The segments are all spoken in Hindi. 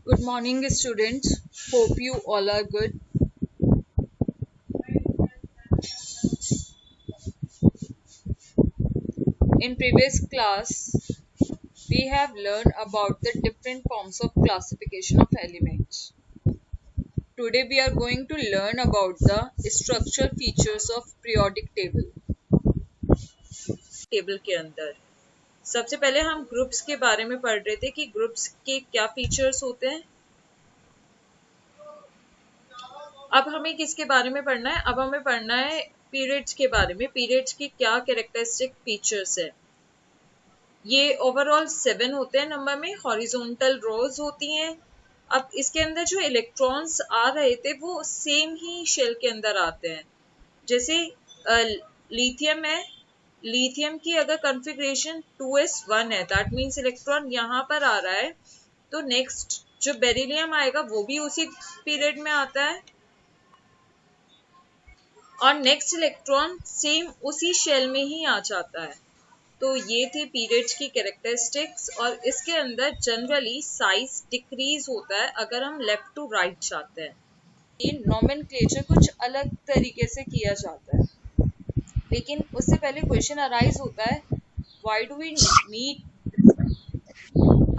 Good morning, students. Hope you all are good. In previous class, we have learned about the different forms of classification of elements. Today, we are going to learn about the structural features of periodic table. Table के अंदर सबसे पहले हम ग्रुप्स के बारे में पढ़ रहे थे कि ग्रुप्स के क्या फीचर्स होते हैं। अब हमें किसके बारे में पढ़ना है? अब हमें पढ़ना है पीरियड्स के बारे में। पीरियड्स की क्या कैरेक्टरिस्टिक फीचर्स है। ये ओवरऑल 7 होते हैं नंबर में, हॉरिजॉन्टल रोज होती हैं। अब इसके अंदर जो इलेक्ट्रॉन्स आ रहे थे वो सेम ही शेल के अंदर आते हैं। जैसे लिथियम है, लिथियम की अगर कॉन्फ़िगरेशन 2s1 है, दैट मीन्स इलेक्ट्रॉन यहाँ पर आ रहा है, तो नेक्स्ट जो बेरिलियम आएगा वो भी उसी पीरियड में आता है और नेक्स्ट इलेक्ट्रॉन सेम उसी शेल में ही आ जाता है। तो ये थी पीरियड्स की कैरेक्टरिस्टिक्स और इसके अंदर जनरली साइज डिक्रीज होता है अगर हम लेफ्ट टू राइट जाते हैं। ये नोमेनक्लेचर कुछ अलग तरीके से किया जाता है, लेकिन उससे पहले क्वेश्चन अराइज होता है, why do we need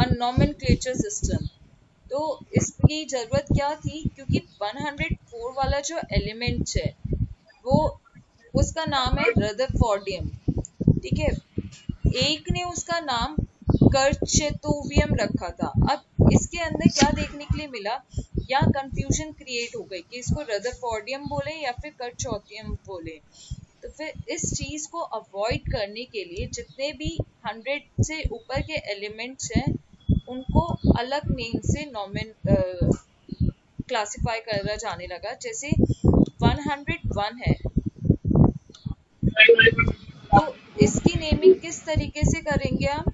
a nomenclature system. तो इसकी जरूरत क्या थी? क्योंकि 104 वाला जो एलिमेंट है वो उसका नाम है रदरफोर्डियम, ठीक है। एक ने उसका नाम कर्चेतोवियम रखा था। अब इसके अंदर क्या देखने के लिए मिला, यहाँ कंफ्यूजन क्रिएट हो गई कि इसको रदरफोर्डियम बोले या फिर कर्चोथियम बोले। तो फिर इस चीज को अवॉइड करने के लिए जितने भी 100 से ऊपर के एलिमेंट्स हैं उनको अलग नेम से क्लासिफाई करा जाने लगा। जैसे 101 है तो इसकी नेमिंग किस तरीके से करेंगे हम?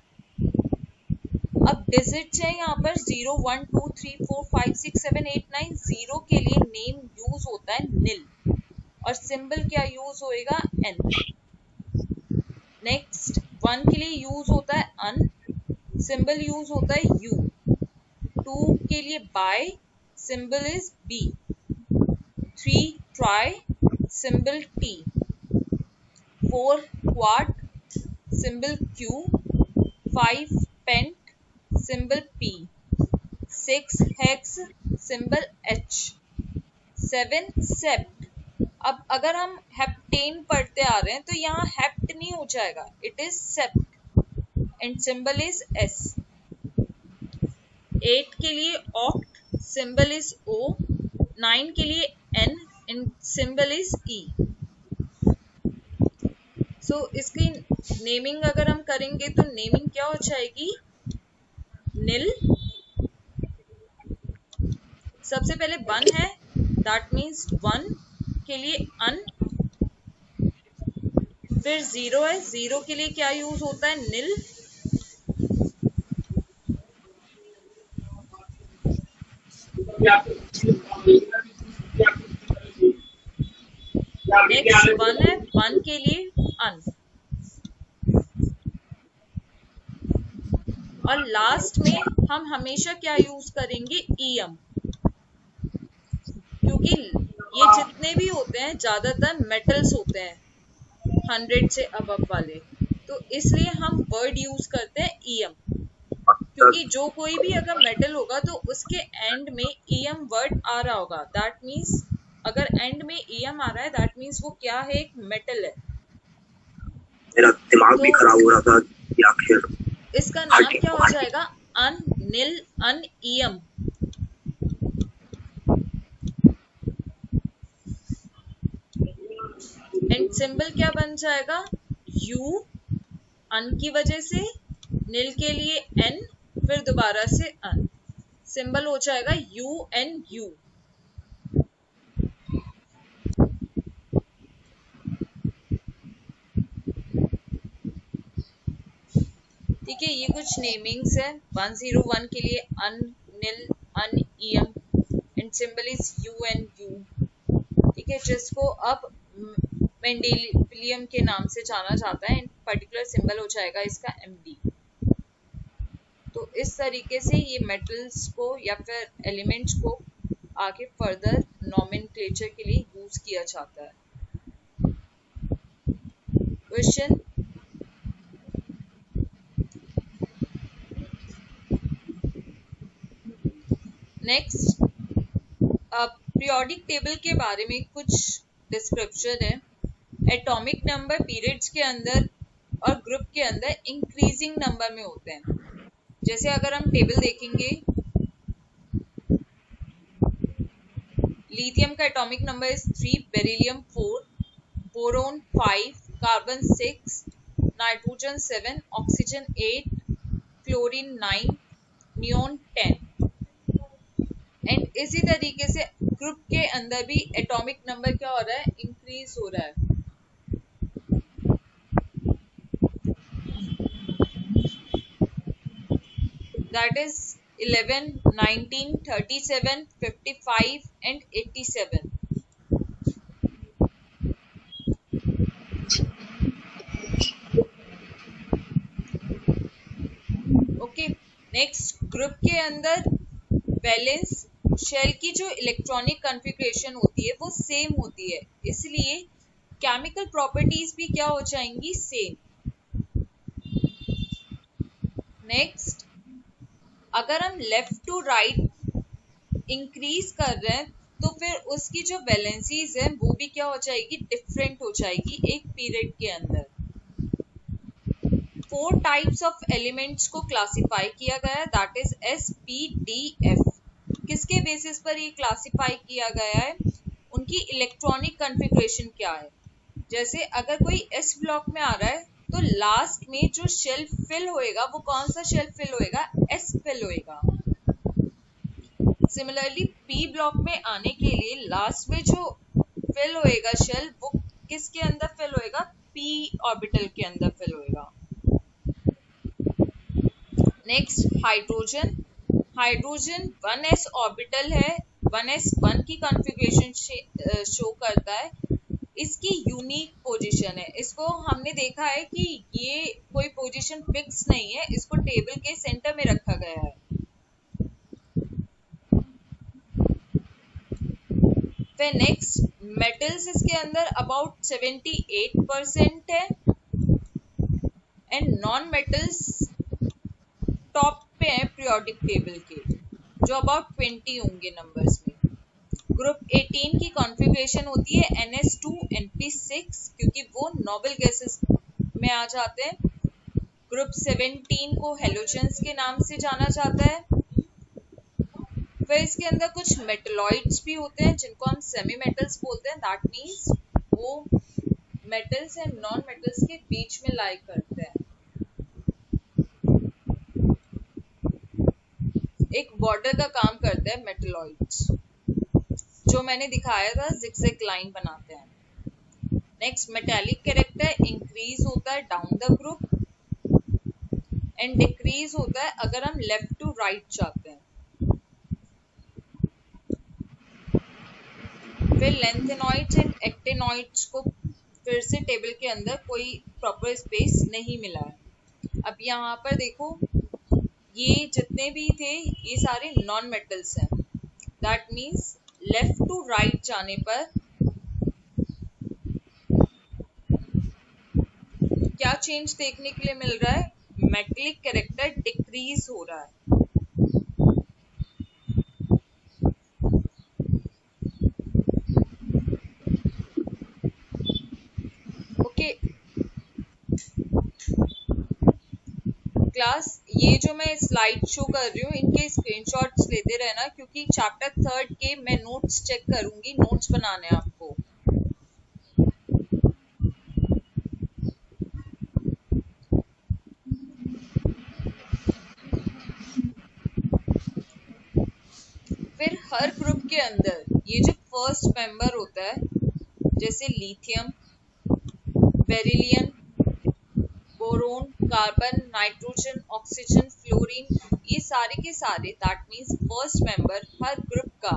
अब डिजिट्स है यहाँ पर 0 1 2 3 4 5 6 7 8 9। 0 के लिए नेम यूज होता है नील और सिंबल क्या यूज होएगा? n। नेक्स्ट 1 के लिए यूज होता है अन, सिंबल यूज होता है u। 2 के लिए bi, symbol is b। 3 tri, symbol t। 4 quad, symbol q। 5 pent, symbol p। 6 hex, symbol h। 7 sept. अब अगर हम हेप्टेन पढ़ते आ रहे हैं तो यहाँ हेप्ट नहीं हो जाएगा, it is sept and symbol is s। 8 के लिए ऑक्ट, सिंबल इज o। 9 के लिए n and symbol is e। सो इसकी नेमिंग अगर हम करेंगे तो नेमिंग क्या हो जाएगी? नील। सबसे पहले 1 है, दैट मीन्स 1 के लिए अन। फिर 0 है, 0 के लिए क्या यूज होता है? नील। नेक्स्ट 1 है, 1 के लिए अन। और लास्ट में हम हमेशा क्या यूज करेंगे? ईएम, क्योंकि ये जितने भी होते हैं ज्यादातर मेटल्स होते हैं 100 से अबव वाले, तो इसलिए हम वर्ड यूज करते हैं ईएम। क्योंकि जो कोई भी अगर मेटल होगा तो उसके एंड में ईएम वर्ड आ रहा होगा, दैट मीन्स अगर एंड में ईएम आ रहा है दैट मीन्स वो क्या है? एक मेटल है। मेरा दिमाग भी खराब हो रहा था कि आखिर इसका नाम क्या हो जाएगा? अन nil un ium. And symbol क्या बन जाएगा? यू, अन की वजह से, नील के लिए एन, फिर दोबारा से अन, सिंबल हो जाएगा यू एन यू। ठीक है, ये कुछ नेमिंग्स है। 101 के लिए un nil un ium and symbol is U N U. ठीक है, जिसको अब मेंडेलियम के नाम से जाना जाता है एंड पर्टिकुलर सिंबल हो जाएगा इसका MD। तो इस तरीके से ये मेटल्स को या फिर एलिमेंट्स को आगे फर्दर नॉमेनक्लेचर के लिए यूज किया जाता है। क्वेश्चन, नेक्स्ट, पीरियोडिक टेबल के बारे में कुछ डिस्क्रिप्शन है। एटॉमिक नंबर पीरियड्स के अंदर और ग्रुप के अंदर इंक्रीजिंग नंबर में होते हैं। जैसे अगर हम टेबल देखेंगे, लिथियम का atomic number is 3, beryllium 4, boron 5, carbon 6, nitrogen 7, oxygen 8, chlorine 9, neon 10। And इसी तरीके से ग्रुप के अंदर भी एटॉमिक नंबर क्या हो रहा है, इंक्रीज हो रहा है। That is 11, 19, 37, 55 and 87. Okay, next, group के अंदर वैलेंस शेल की जो इलेक्ट्रॉनिक कॉन्फ़िगरेशन होती है वो सेम होती है, इसलिए केमिकल प्रॉपर्टीज भी क्या हो जाएंगी, सेम। नेक्स्ट, अगर हम लेफ्ट टू राइट इंक्रीज कर रहे हैं तो फिर उसकी जो वैलेंसीज है वो भी क्या हो जाएगी, डिफरेंट हो जाएगी एक पीरियड के अंदर। 4 टाइप्स ऑफ एलिमेंट्स को क्लासिफाई किया गया है, that is S, P, D, F. किसके बेसिस पर ये क्लासिफाई किया गया है, उनकी इलेक्ट्रॉनिक कॉन्फ़िगरेशन क्या है। जैसे अगर कोई एस ब्लॉक में आ रहा है तो लास्ट में जो शेल फिल होएगा वो कौन सा शेल फिल होएगा, एस फिल होएगा। सिमिलरली पी ब्लॉक में आने के लिए लास्ट में जो फिल होएगा शेल वो किसके अंदर फिल होएगा, पी ऑर्बिटल के अंदर फिल होएगा। Next, hydrogen. Hydrogen 1s orbital है, 1s1 की कॉन्फ़िगरेशन शो करता है। इसकी यूनिक पोजीशन है, इसको हमने देखा है कि ये कोई पोजीशन फिक्स नहीं है, इसको टेबल के सेंटर में रखा गया है। फिर नेक्स्ट, मेटल्स इसके अंदर अबाउट 78% है एंड नॉन मेटल्स टॉप पे है पीरियोडिक टेबल के, जो अबाउट 20 होंगे नंबर्स में। ग्रुप 18 की कॉन्फ़िगरेशन होती है NS2 NP6, क्योंकि वो नोबल गैसेस में आ जाते हैं। ग्रुप 17 को हेलोजन्स के नाम से जाना जाता है। फिर इसके अंदर कुछ मेटलॉइड्स भी होते हैं जिनको हम सेमी मेटल्स बोलते हैं, दैट मीन्स वो मेटल्स एंड नॉन मेटल्स के बीच में लाई करते हैं, एक बॉर्डर का काम करते हैं मेटलॉइड्स, जो मैंने दिखाया था जिगजैग लाइन बनाते हैं। नेक्स्ट, मेटालिक कैरेक्टर इंक्रीज होता है down the group and decrease होता है अगर हम लेफ्ट टू राइट जाते हैं। फिर लेंथेनॉइड्स एंड एक्टेनॉइड्स को फिर से टेबल के अंदर कोई प्रॉपर स्पेस नहीं मिला है। अब यहाँ पर देखो, ये जितने भी थे ये सारे नॉन मेटल्स हैं, that means left to right जाने पर क्या चेंज देखने के लिए मिल रहा है, मेटेलिक कैरेक्टर डिक्रीज हो रहा है। ओके क्लास, ये जो मैं स्लाइड शो कर रही हूँ इनके स्क्रीनशॉट्स लेते रहना, क्योंकि चैप्टर 3 के मैं नोट्स चेक करूंगी, नोट्स बनाने हैं आपको। फिर हर ग्रुप के अंदर ये जो फर्स्ट मेंबर होता है, जैसे lithium, beryllium, boron, carbon, nitrogen, oxygen, fluorine, ये सारे के सारे that means first member her group का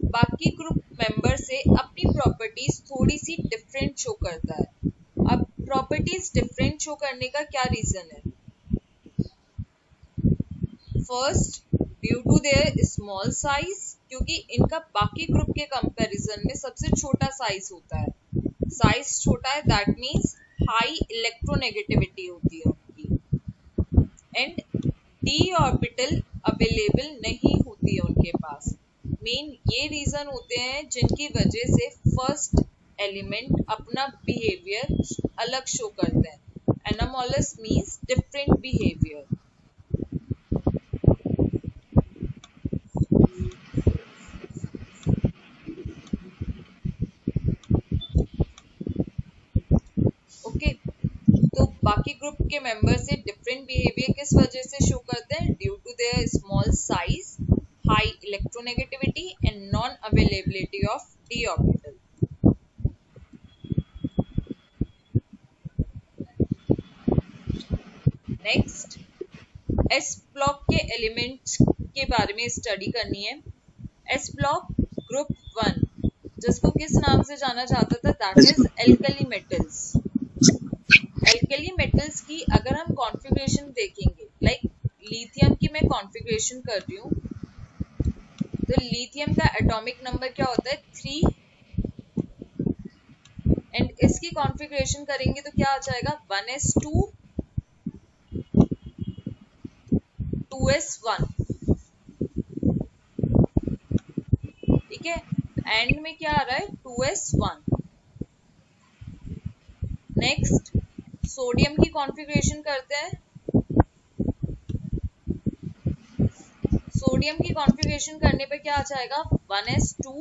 बाकी ग्रुप मेंबर से अपनी प्रॉपर्टीज थोड़ी सी डिफरेंट शो करता है। अब प्रॉपर्टीज डिफरेंट शो करने का क्या रीजन है, first due to their small size, क्योंकि इनका बाकी ग्रुप के कंपैरिजन में सबसे छोटा साइज होता है, साइज छोटा है, दैट मीन्स हाई इलेक्ट्रोनेगेटिविटी होती है उनकी, एंड डी ऑर्बिटल अवेलेबल नहीं होती है उनके पास। मेन ये रीजन होते हैं जिनकी वजह से फर्स्ट एलिमेंट अपना बिहेवियर अलग शो करते हैं। Anomalous means different behaviour. Okay, तो बाकी ग्रुप के मेंबर से डिफरेंट बिहेवियर किस वजह से शो करते हैं? Due to their small size, high electronegativity and non availability of D orbital. Next, S block के एलिमेंट्स के बारे में स्टडी करनी है। एस ब्लॉक ग्रुप 1, जिसको किस नाम से जाना जाता था? That is alkali metals. Alkali metals की अगर हम कॉन्फ़िगरेशन देखेंगे, लाइक लिथियम की मैं कॉन्फ़िगरेशन कर रही हूँ, तो लिथियम का एटॉमिक नंबर क्या होता है? 3, एंड इसकी कॉन्फ़िगरेशन करेंगे तो क्या आ जाएगा? 1s2 2s1, ठीक है, एंड में क्या आ रहा है? 2s1। नेक्स्ट, सोडियम की कॉन्फ़िगरेशन करते हैं। सोडियम की कॉन्फ़िगरेशन करने पे क्या आ जाएगा? 1s2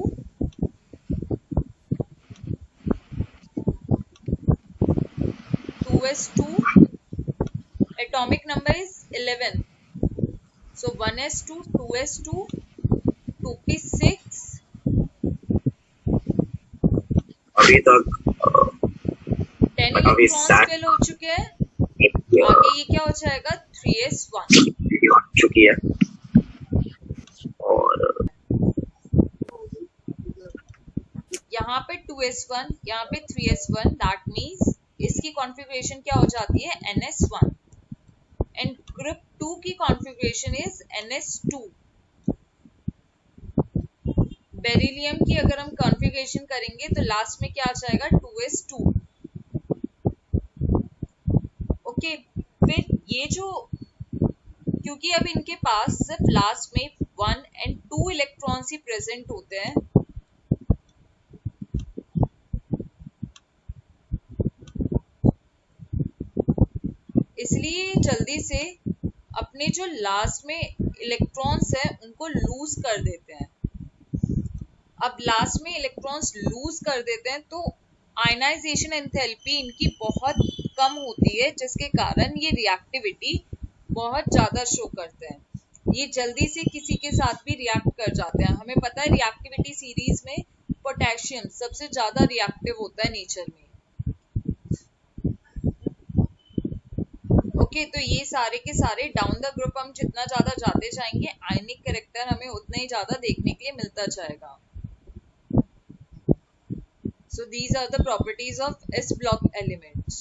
2s2, atomic number is 11, so 1s2 2s2 2p6। अभी तक 10 इलेक्ट्रॉन्स फिल हो चुके हैं। आगे ये क्या हो जाएगा? 3s1 चुकी है, और यहाँ पे 2s1, यहाँ पे 3s1, दैट मीन्स इसकी कॉन्फ़िगरेशन क्या हो जाती है? ns1, एंड ग्रुप 2 की कॉन्फ़िगरेशन इज ns2। बेरिलियम की अगर हम कॉन्फ़िगरेशन करेंगे तो लास्ट में क्या आ जाएगा? 2s2। ओके, फिर ये जो, क्योंकि अब इनके पास सिर्फ लास्ट में 1 एंड 2 इलेक्ट्रॉन्स ही प्रेजेंट होते हैं, इसलिए जल्दी से अपने जो लास्ट में इलेक्ट्रॉन्स है उनको लूज कर देते हैं। अब लास्ट में इलेक्ट्रॉन्स लूज कर देते हैं तो आयनाइजेशन एंथैल्पी इनकी बहुत कम होती है, जिसके कारण ये रिएक्टिविटी बहुत ज़्यादा शो करते हैं। ये जल्दी से किसी के साथ भी रिएक्ट कर जाते हैं। हमें पता है रिएक्टिविटी सीरीज में पोटेशियम सबसे ज़्यादा रिएक्टिव होता है नेचर में। ओके, तो ये सारे के सारे डाउन द ग्रुप हम जितना ज़्यादा जाते जाएंगे, आयनिक कैरेक्टर हमें उतना ही ज़्यादा देखने के लिए मिलता जाएगा। So these are the properties of S block elements.